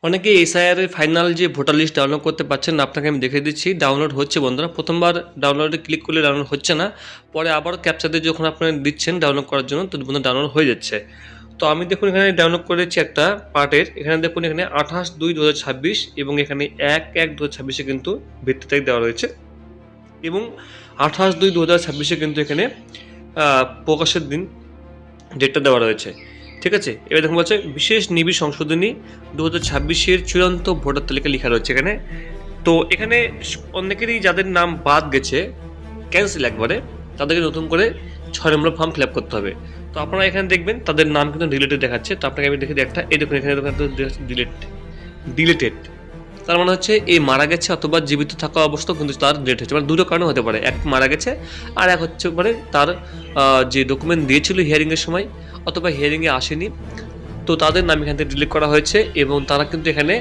অনেকে এসআইআর এর ফাইনাল যে ভোটার লিস্ট ডাউনলোড করতে পারছেন না, আপনাকে আমি দেখিয়ে দিচ্ছি। ডাউনলোড হচ্ছে বন্ধুরা, প্রথমবার ডাউনলোডে ক্লিক করলে ডাউনলোড হচ্ছে না, পরে আবারও ক্যাপচা দিয়ে যখন আপনারা দিচ্ছেন ডাউনলোড করার জন্য তো বন্ধুরা ডাউনলোড হয়ে যাচ্ছে। তো আমি দেখুন এখানে ডাউনলোড করেছি একটা পার্টের, এখানে দেখুন এখানে 28/2/2026 এবং এখানে 1/1/2026 কিন্তু ভিত্তি তারিখ দেওয়া রয়েছে এবং 28/2/2026 কিন্তু এখানে প্রকাশের দিন ডেটটা দেওয়া রয়েছে। ঠিক আছে, এবার দেখুন বলছে বিশেষ নিবিড় সংশোধনী 2026-এর চূড়ান্ত ভোটার তালিকা লেখা রয়েছে এখানে। তো এখানে অনেকেরই যাদের নাম বাদ গেছে ক্যান্সেল একবারে, তাদেরকে নতুন করে 6 নম্বর ফর্ম ফিল আপ করতে হবে। তো আপনারা এখানে দেখবেন তাদের নাম কিন্তু ডিলেটেড দেখাচ্ছে। তো আপনাকে আমি দেখে দিই একটা, এই দেখুন এখানে ডিলেটেড, তার মানে হচ্ছে এই মারা গেছে অথবা জীবিত থাকা অবস্থা কিন্তু তার ডেট হচ্ছে, মানে দুটো কারণে হতে পারে, এক মারা গেছে আর এক হচ্ছে পারে তার যে ডকুমেন্ট দিয়েছিল হিয়ারিংয়ের সময় অথবা হিয়ারিংয়ে আসেনি, তো তাদের নাম এখান থেকে ডিলিট করা হয়েছে এবং তারা কিন্তু এখানে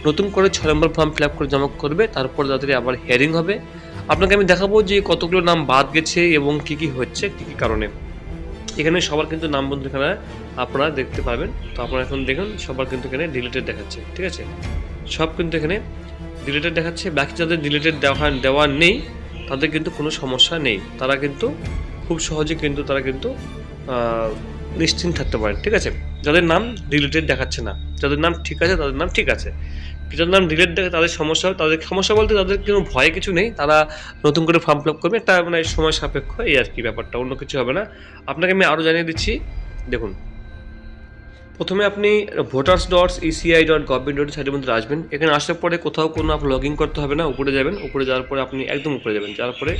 নতুন করে 6 নম্বর ফর্ম ফিল আপ করে জমা করবে, তারপর তাদের আবার হিয়ারিং হবে। আপনাকে আমি দেখাবো যে কতগুলো নাম বাদ গেছে এবং কি কি হচ্ছে, কি কি কারণে। এখানে সবার কিন্তু নাম বন্ধু এখানে আপনারা দেখতে পাবেন। তো আপনারা এখন দেখুন সবার কিন্তু এখানে ডিলিটেড দেখাচ্ছে। ঠিক আছে, সব কিন্তু এখানে ডিলিটেড দেখাচ্ছে। বাকি যাদের ডিলিটেড দেওয়া নেই তাদের কিন্তু কোনো সমস্যা নেই, তারা কিন্তু খুব সহজে কিন্তু তারা কিন্তু নিশ্চিন্ত থাকতে পারেন। ঠিক আছে, যাদের নাম ডিলিটেড দেখাচ্ছে না, যাদের নাম ঠিক আছে তাদের নাম ঠিক আছে, যাদের নাম ডিলিট দেখে তাদের সমস্যা, তাদের সমস্যা বলতে তাদের কোনো ভয়ে কিছু নেই, তারা নতুন করে ফর্ম ফিল আপ করবে, একটা মানে সময় সাপেক্ষ এই আর কি ব্যাপারটা, অন্য কিছু হবে না। আপনাকে আমি আরও জানিয়ে দিচ্ছি। দেখুন প্রথমে আপনি voters.eci.gov.in সাইটের মধ্যে আসবেন। এখানে আসার পরে কোথাও কোনো আপনার লগ ইন করতে হবে না, উপরে যাবেন, উপরে যাওয়ার পরে আপনি একদম উপরে যাবেন, যাওয়ার পরে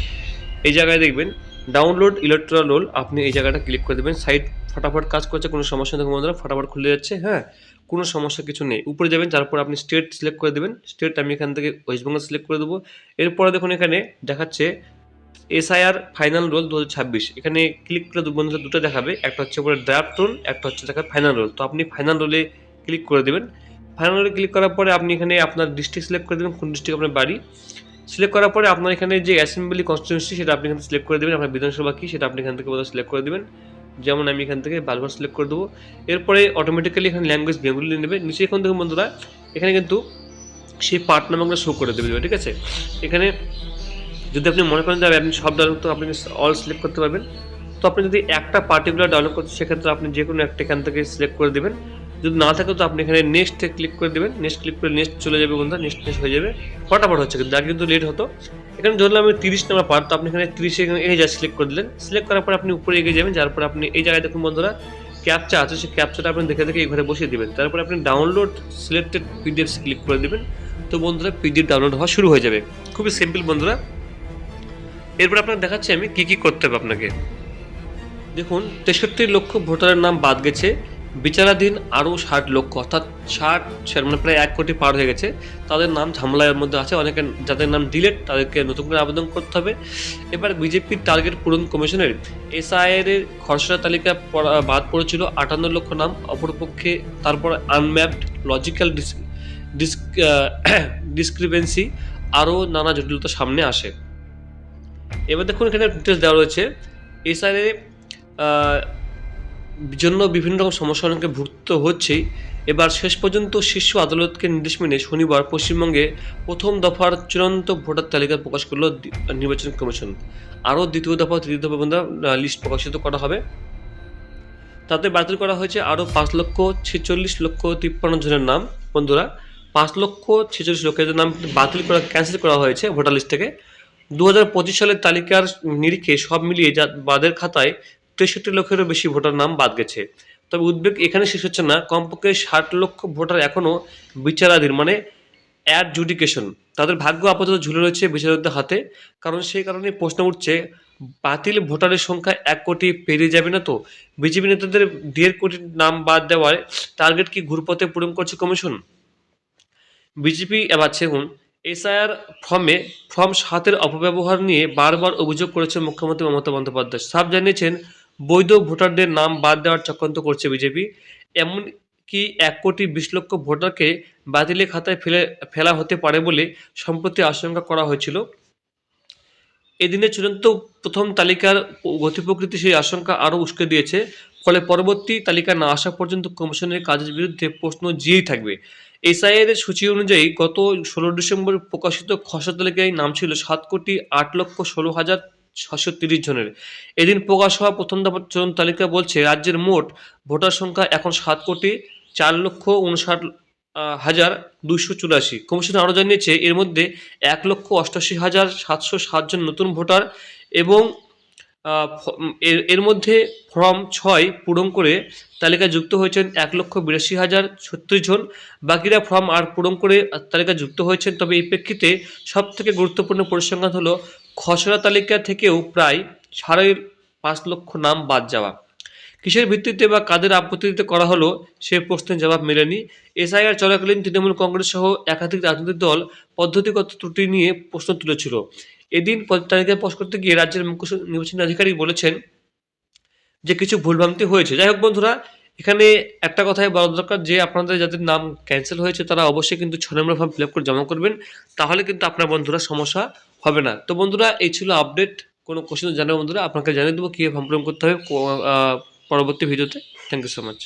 এই জায়গায় দেখবেন ডাউনলোড ইলেকট্রাল রোল, আপনি এই জায়গাটা ক্লিক করে দেবেন। সাইট ফটাফট কাজ করছে, কোনো সমস্যা দেখুন বন্ধুরা, ফটাফট খুলে যাচ্ছে। হ্যাঁ, কোনো সমস্যা কিছু নেই। উপরে যাবেন, তারপর আপনি স্টেট সিলেক্ট করে দেবেন। স্টেট আমি এখান থেকে ওয়েস্ট বেঙ্গল সিলেক্ট করে দেবো। এরপরে দেখুন এখানে দেখাচ্ছে এসআইআর ফাইনাল রোল 2026, এখানে ক্লিক করলে বন্ধুরা দুটো দেখাবে, একটা হচ্ছে উপরে ড্রাফট রোল, একটা হচ্ছে দেখাবে ফাইনাল রোল। তো আপনি ফাইনাল রোলে ক্লিক করে দেবেন। ফাইনাল রোলে ক্লিক করার পরে আপনি এখানে আপনার ডিস্ট্রিক্ট সিলেক্ট করে দেবেন, কোন ডিস্ট্রিক্ট আপনার বাড়ি। সিলেক্ট করার পরে আপনার এখানে যে অ্যাসেম্বলি কনস্টিটিউয়েন্সি সেটা আপনি এখানে সিলেক্ট করে দেবেন, আপনার বিধানসভা কী সেটা আপনি এখান থেকে সিলেক্ট করে দেবেন। যেমন আমি এখান থেকে বারবার সিলেক্ট করে দেবো। এরপরে অটোমেটিক্যালি এখানে ল্যাঙ্গুয়েজ বেঙ্গলি নেবে। নিচে এখন দেখুন বন্ধুরা এখানে কিন্তু সেই পার্ট নাম্বারগুলো শো করে দেবে। ঠিক আছে, এখানে যদি আপনি মনে করেন যে আপনি সব ডাউনলোড তো আপনি অল সিলেক্ট করতে পারবেন। তো আপনি যদি একটা পার্টিকুলার ডাউনলোড করতে সেক্ষেত্রে আপনি যে কোনো একটা এখান থেকে সিলেক্ট করে দেবেন। যদি না থাকে তো আপনি এখানে নেক্সটে ক্লিক করে দেবেন, নেক্সট ক্লিক করে নেক্সট চলে যাবে বন্ধুরা, নেক্সট হয়ে যাবে, ফটাফট হচ্ছে। কিন্তু আগে কিন্তু লেট হতো। এখানে ধরলাম আমি 30 নম্বর পার্ট, তো আপনি এখানে 30 এই যা সিলেক্ট করে দিলেন। সিলেক্ট করার পর আপনি উপরে এগিয়ে যাবেন, যার পর আপনি এই জায়গায় দেখুন বন্ধুরা ক্যাপচা আছে, সেই ক্যাপচাটা আপনি দেখে দেখে এই ঘরে বসিয়ে দেবেন। তারপরে আপনি ডাউনলোড সিলেক্টেড পিডিএফ ক্লিক করে দেবেন। তো বন্ধুরা পিডিএফ ডাউনলোড হওয়া শুরু হয়ে যাবে। খুবই সিম্পল বন্ধুরা। এরপর আপনার দেখাচ্ছি আমি কি কি করতে হবে আপনাকে। দেখুন 63 লক্ষ ভোটারের নাম বাদ গেছে, বিচারাধীন আরও 60 লক্ষ, অর্থাৎ 60 মানে প্রায় 1 কোটি পার হয়ে গেছে, তাদের নাম ঝামেলার মধ্যে আছে। অনেকে যাদের নাম ডিলেট তাদেরকে নতুন করে আবেদন করতে হবে। এবার বিজেপির টার্গেট পূরণ কমিশনের এসআইআর এর খসড়া তালিকা বাদ পড়েছিল 58 লক্ষ নাম, অপরপক্ষে তারপর আনম্যাপড লজিক্যাল ডিসক্রিপেন্সি আরও নানা জটিলতা সামনে আসে। এবার দেখুন এখানে ডিটেলস দেওয়া রয়েছে। এসআইআর জন্য বিভিন্ন রকম সমস্যা অনেকে ভুক্ত হচ্ছেই। এবার শেষ পর্যন্ত শীর্ষ আদালতকে নির্দেশ মেনে শনিবার পশ্চিমবঙ্গে প্রথম দফার চূড়ান্ত ভোটার তালিকা প্রকাশ করল নির্বাচন কমিশন। আরও দ্বিতীয় দফা তৃতীয় দফা লিস্ট প্রকাশিত করা হবে। তাতে বাতিল করা হয়েছে আরও 5,46,53 জনের নাম। বন্ধুরা 5,46,00,000 নাম বাতিল করা, ক্যান্সেল করা হয়েছে ভোটার লিস্ট থেকে। 2025 সালের তালিকার নিরিখে সব মিলিয়ে যা বাদের খাতায় 63 লক্ষেরও বেশি ভোটার নাম বাদ গেছে। তবে উদ্বেগ এখানে শেষ হচ্ছে না, কমপক্ষে 60 লক্ষ ভোটার এখনও বিচারাধীন, মানে অ্যাডজুডিকেশন, তাদের ভাগ্য আপাতত ঝুলে রয়েছে বিচারকদের হাতে। কারণ সেই কারণে প্রশ্ন উঠছে, বাতিল ভোটারের সংখ্যা 1 কোটি পেরিয়ে যাবে না তো? বিজেপি নেতাদের 1.5 কোটি নাম বাদ দেওয়ার টার্গেট কি ঘুরপথে পূরণ করছে কমিশন? বিজেপি এবার দেখুন এসআইআর ফর্ম 7-এর অপব্যবহার নিয়ে বারবার অভিযোগ করেছেন মুখ্যমন্ত্রী মমতা বন্দ্যোপাধ্যায়। সাফ জানিয়েছেন বৈধ ভোটারদের নাম বাদ দেওয়ার চক্রান্ত করছে বিজেপি। এমনকি 1,20,00,000 ভোটারকে বাতিলের খাতায় ফেলা হতে পারে বলে সম্প্রতি আশঙ্কা করা হয়েছিল। এদিনের চূড়ান্ত প্রথম তালিকার গতি প্রকৃতি সেই আশঙ্কা আরও উস্কে দিয়েছে। ফলে পরবর্তী তালিকা না আসা পর্যন্ত কমিশনের কাজের বিরুদ্ধে প্রশ্ন জিয়েই থাকবে। এসআইআর এর সূচি অনুযায়ী গত 16 ডিসেম্বর প্রকাশিত খসড়া তালিকায় নাম ছিল 7,08,16,630 জনের। এদিন প্রকাশ হওয়া প্রথম দফার চূড়ান্ত তালিকা বলছে রাজ্যের মোট ভোটার সংখ্যা এখন 7,04,59,284। কমিশন আরও জানিয়েছে এর মধ্যে 1,88,707 জন নতুন ভোটার এবং এর মধ্যে ফর্ম 6 পূরণ করে তালিকায় যুক্ত হয়েছেন 1,82,036 জন। বাকিরা ফর্ম 8 পূরণ করে তালিকায় যুক্ত হয়েছেন। তবে এই প্রেক্ষিতে সবথেকে গুরুত্বপূর্ণ পরিসংখ্যান হলো খসড়া তালিকা থেকেও প্রায় 5.5 লক্ষ নাম বাদ যাওয়া। কিসের ভিত্তিতে বা কাদের আপত্তিতে করা হলো সে প্রশ্নের জবাব মেলেনি। এসআইআর চলাকালীন তৃণমূল কংগ্রেস সহ একাধিক রাজনৈতিক দল পদ্ধতিগত ত্রুটি নিয়ে প্রশ্ন তুলেছিল। এদিন তালিকা প্রকাশ করতে গিয়ে রাজ্যের মুখ্য নির্বাচনী আধিকারিক বলেছেন যে কিছু ভুলভ্রান্তি হয়েছে। যাই হোক বন্ধুরা, এখানে একটা কথাই বলা দরকার যে আপনাদের যাদের নাম ক্যান্সেল হয়েছে তারা অবশ্যই কিন্তু 6 নম্বর ফর্ম ফিল আপ করে জমা করবেন, তাহলে কিন্তু আপনার বন্ধুরা সমস্যা হবে না। তো বন্ধুরা, এই ছিল আপডেট। কোনো কোশ্চেন জানাবো বন্ধুরা, আপনাকে জানিয়ে দেবো কীভাবে ফর্ম পূরণ করতে হবে পরবর্তী ভিডিওতে। Thank you so much.